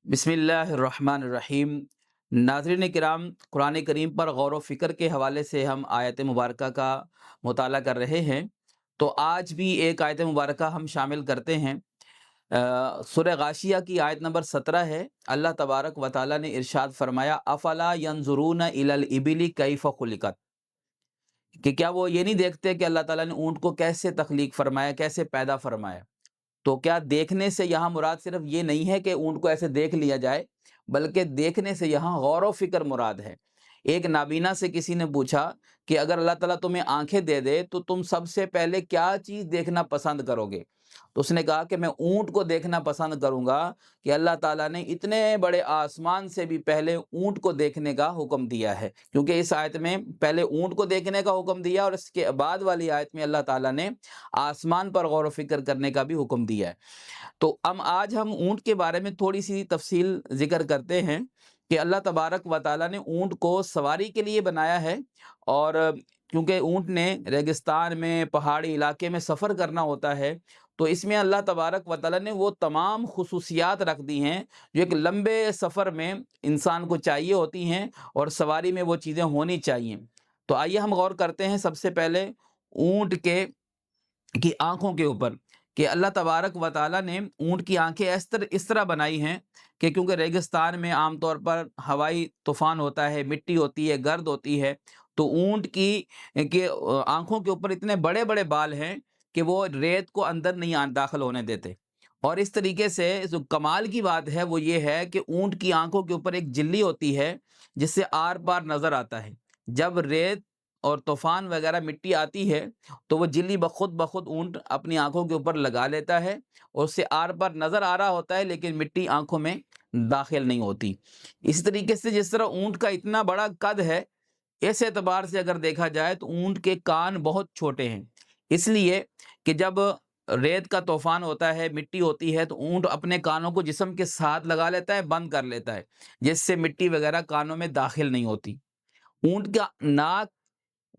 بسم اللہ الرحمن الرحیم۔ ناظرین کرام، قرآن کریم پر غور و فکر کے حوالے سے ہم آیت مبارکہ کا مطالعہ کر رہے ہیں، تو آج بھی ایک آیت مبارکہ ہم شامل کرتے ہیں۔ سورہ غاشیہ کی آیت نمبر 17 ہے۔ اللہ تبارک و تعالیٰ نے ارشاد فرمایا افلا ینظرون الی الابل کیف خلقت، کہ کیا وہ یہ نہیں دیکھتے کہ اللہ تعالیٰ نے اونٹ کو کیسے تخلیق فرمایا، کیسے پیدا فرمایا۔ تو کیا دیکھنے سے یہاں مراد صرف یہ نہیں ہے کہ اونٹ کو ایسے دیکھ لیا جائے، بلکہ دیکھنے سے یہاں غور و فکر مراد ہے۔ ایک نابینا سے کسی نے پوچھا کہ اگر اللہ تعالیٰ تمہیں آنکھیں دے دے تو تم سب سے پہلے کیا چیز دیکھنا پسند کرو گے؟ تو اس نے کہا کہ میں اونٹ کو دیکھنا پسند کروں گا، کہ اللہ تعالیٰ نے اتنے بڑے آسمان سے بھی پہلے اونٹ کو دیکھنے کا حکم دیا ہے، کیونکہ اس آیت میں پہلے اونٹ کو دیکھنے کا حکم دیا اور اس کے بعد والی آیت میں اللہ تعالیٰ نے آسمان پر غور و فکر کرنے کا بھی حکم دیا ہے۔ تو آج ہم اونٹ کے بارے میں تھوڑی سی تفصیل ذکر کرتے ہیں کہ اللہ تبارک و تعالیٰ نے اونٹ کو سواری کے لیے بنایا ہے، اور کیونکہ اونٹ نے ریگستان میں، پہاڑی علاقے میں سفر کرنا ہوتا ہے، تو اس میں اللہ تبارک و تعالیٰ نے وہ تمام خصوصیات رکھ دی ہیں جو ایک لمبے سفر میں انسان کو چاہیے ہوتی ہیں، اور سواری میں وہ چیزیں ہونی چاہیے۔ تو آئیے ہم غور کرتے ہیں سب سے پہلے اونٹ کی آنکھوں کے اوپر، کہ اللہ تبارک و تعالیٰ نے اونٹ کی آنکھیں اس طرح بنائی ہیں کہ کیونکہ ریگستان میں عام طور پر ہوائی طوفان ہوتا ہے، مٹی ہوتی ہے، گرد ہوتی ہے، تو اونٹ کی آنکھوں کے اوپر اتنے بڑے بڑے بال ہیں کہ وہ ریت کو اندر نہیں داخل ہونے دیتے۔ اور اس طریقے سے جو کمال کی بات ہے وہ یہ ہے کہ اونٹ کی آنکھوں کے اوپر ایک جلی ہوتی ہے جس سے آر پار نظر آتا ہے۔ جب ریت اور طوفان وغیرہ مٹی آتی ہے تو وہ جلی بخود اونٹ اپنی آنکھوں کے اوپر لگا لیتا ہے، اور اس سے آر پار نظر آ رہا ہوتا ہے لیکن مٹی آنکھوں میں داخل نہیں ہوتی۔ اس طریقے سے جس طرح اونٹ کا اتنا بڑا قد ہے، اس اعتبار سے اگر دیکھا جائے تو اونٹ کے کان بہت چھوٹے ہیں، اس لیے کہ جب ریت کا طوفان ہوتا ہے، مٹی ہوتی ہے، تو اونٹ اپنے کانوں کو جسم کے ساتھ لگا لیتا ہے، بند کر لیتا ہے، جس سے مٹی وغیرہ کانوں میں داخل نہیں ہوتی۔ اونٹ کا ناک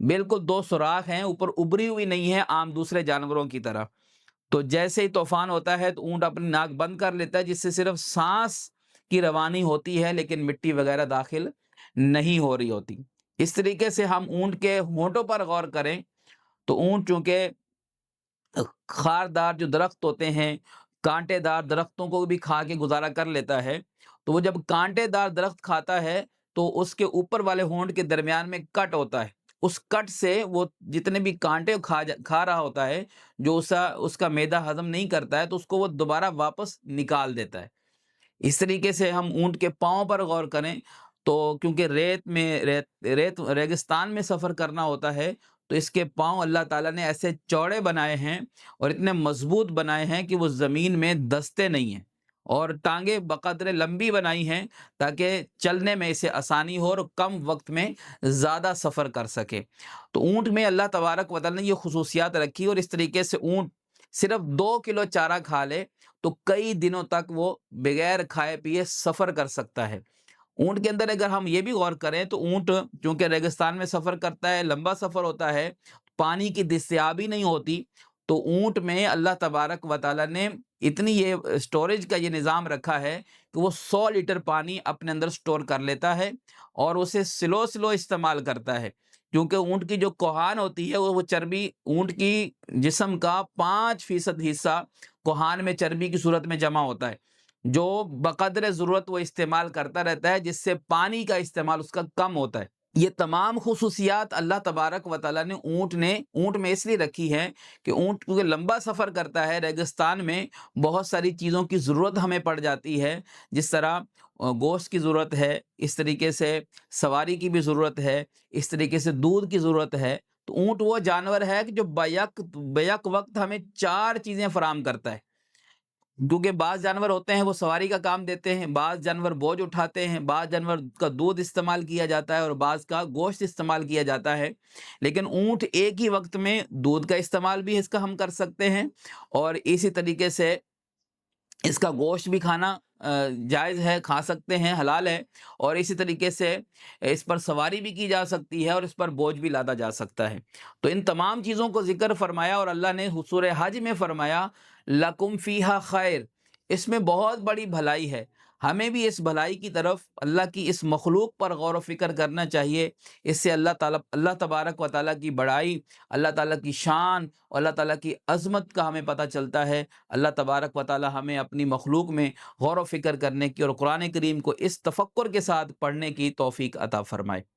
بالکل دو سوراخ ہیں، اوپر ابری ہوئی نہیں ہے عام دوسرے جانوروں کی طرح۔ تو جیسے ہی طوفان ہوتا ہے تو اونٹ اپنی ناک بند کر لیتا ہے، جس سے صرف سانس کی روانی ہوتی ہے لیکن مٹی وغیرہ داخل نہیں ہو رہی ہوتی۔ اس طریقے سے ہم اونٹ کے ہونٹوں پر غور کریں تو اونٹ چونکہ خاردار جو درخت ہوتے ہیں، کانٹے دار درختوں کو بھی کھا کے گزارا کر لیتا ہے، تو وہ جب کانٹے دار درخت کھاتا ہے تو اس کے اوپر والے ہونٹ کے درمیان میں کٹ ہوتا ہے، اس کٹ سے وہ جتنے بھی کانٹے کھا رہا ہوتا ہے، جو اس کا معدہ ہضم نہیں کرتا ہے، تو اس کو وہ دوبارہ واپس نکال دیتا ہے۔ اس طریقے سے ہم اونٹ کے پاؤں پر غور کریں تو کیونکہ ریگستان میں سفر کرنا ہوتا ہے، تو اس کے پاؤں اللہ تعالیٰ نے ایسے چوڑے بنائے ہیں اور اتنے مضبوط بنائے ہیں کہ وہ زمین میں دستے نہیں ہیں، اور ٹانگیں بقدر لمبی بنائی ہیں تاکہ چلنے میں اسے آسانی ہو اور کم وقت میں زیادہ سفر کر سکے۔ تو اونٹ میں اللہ تبارک و تعالیٰ نے یہ خصوصیات رکھی، اور اس طریقے سے اونٹ صرف 2 کلو چارہ کھا لے تو کئی دنوں تک وہ بغیر کھائے پیے سفر کر سکتا ہے۔ اونٹ کے اندر اگر ہم یہ بھی غور کریں تو اونٹ چونکہ ریگستان میں سفر کرتا ہے، لمبا سفر ہوتا ہے، پانی کی دستیابی نہیں ہوتی، تو اونٹ میں اللہ تبارک و تعالیٰ نے اتنی یہ اسٹوریج کا یہ نظام رکھا ہے کہ وہ 100 لیٹر پانی اپنے اندر سٹور کر لیتا ہے، اور اسے سلو استعمال کرتا ہے، کیونکہ اونٹ کی جو کوہان ہوتی ہے وہ چربی، اونٹ کی جسم کا 5% حصہ کوہان میں چربی کی صورت میں جمع ہوتا ہے، جو بقدر ضرورت وہ استعمال کرتا رہتا ہے، جس سے پانی کا استعمال اس کا کم ہوتا ہے۔ یہ تمام خصوصیات اللہ تبارک و تعالیٰ نے اونٹ میں اس لیے رکھی ہے کہ اونٹ کیونکہ لمبا سفر کرتا ہے، ریگستان میں بہت ساری چیزوں کی ضرورت ہمیں پڑ جاتی ہے، جس طرح گوشت کی ضرورت ہے، اس طریقے سے سواری کی بھی ضرورت ہے، اس طریقے سے دودھ کی ضرورت ہے۔ تو اونٹ وہ جانور ہے کہ جو بیک وقت ہمیں 4 چیزیں فراہم کرتا ہے، کیونکہ بعض جانور ہوتے ہیں وہ سواری کا کام دیتے ہیں، بعض جانور بوجھ اٹھاتے ہیں، بعض جانور کا دودھ استعمال کیا جاتا ہے اور بعض کا گوشت استعمال کیا جاتا ہے، لیکن اونٹ ایک ہی وقت میں دودھ کا استعمال بھی اس کا ہم کر سکتے ہیں، اور اسی طریقے سے اس کا گوشت بھی کھانا جائز ہے، کھا سکتے ہیں، حلال ہے، اور اسی طریقے سے اس پر سواری بھی کی جا سکتی ہے اور اس پر بوجھ بھی لادا جا سکتا ہے۔ تو ان تمام چیزوں کو ذکر فرمایا، اور اللہ نے سورہ حج میں فرمایا لَکُمْ فِیہا خیر، اس میں بہت بڑی بھلائی ہے۔ ہمیں بھی اس بھلائی کی طرف اللہ کی اس مخلوق پر غور و فکر کرنا چاہیے۔ اس سے اللہ تبارک و تعالیٰ کی بڑائی، اللہ تعالیٰ کی شان اور اللہ تعالیٰ کی عظمت کا ہمیں پتہ چلتا ہے۔ اللہ تبارک و تعالیٰ ہمیں اپنی مخلوق میں غور و فکر کرنے کی اور قرآن کریم کو اس تفکر کے ساتھ پڑھنے کی توفیق عطا فرمائے۔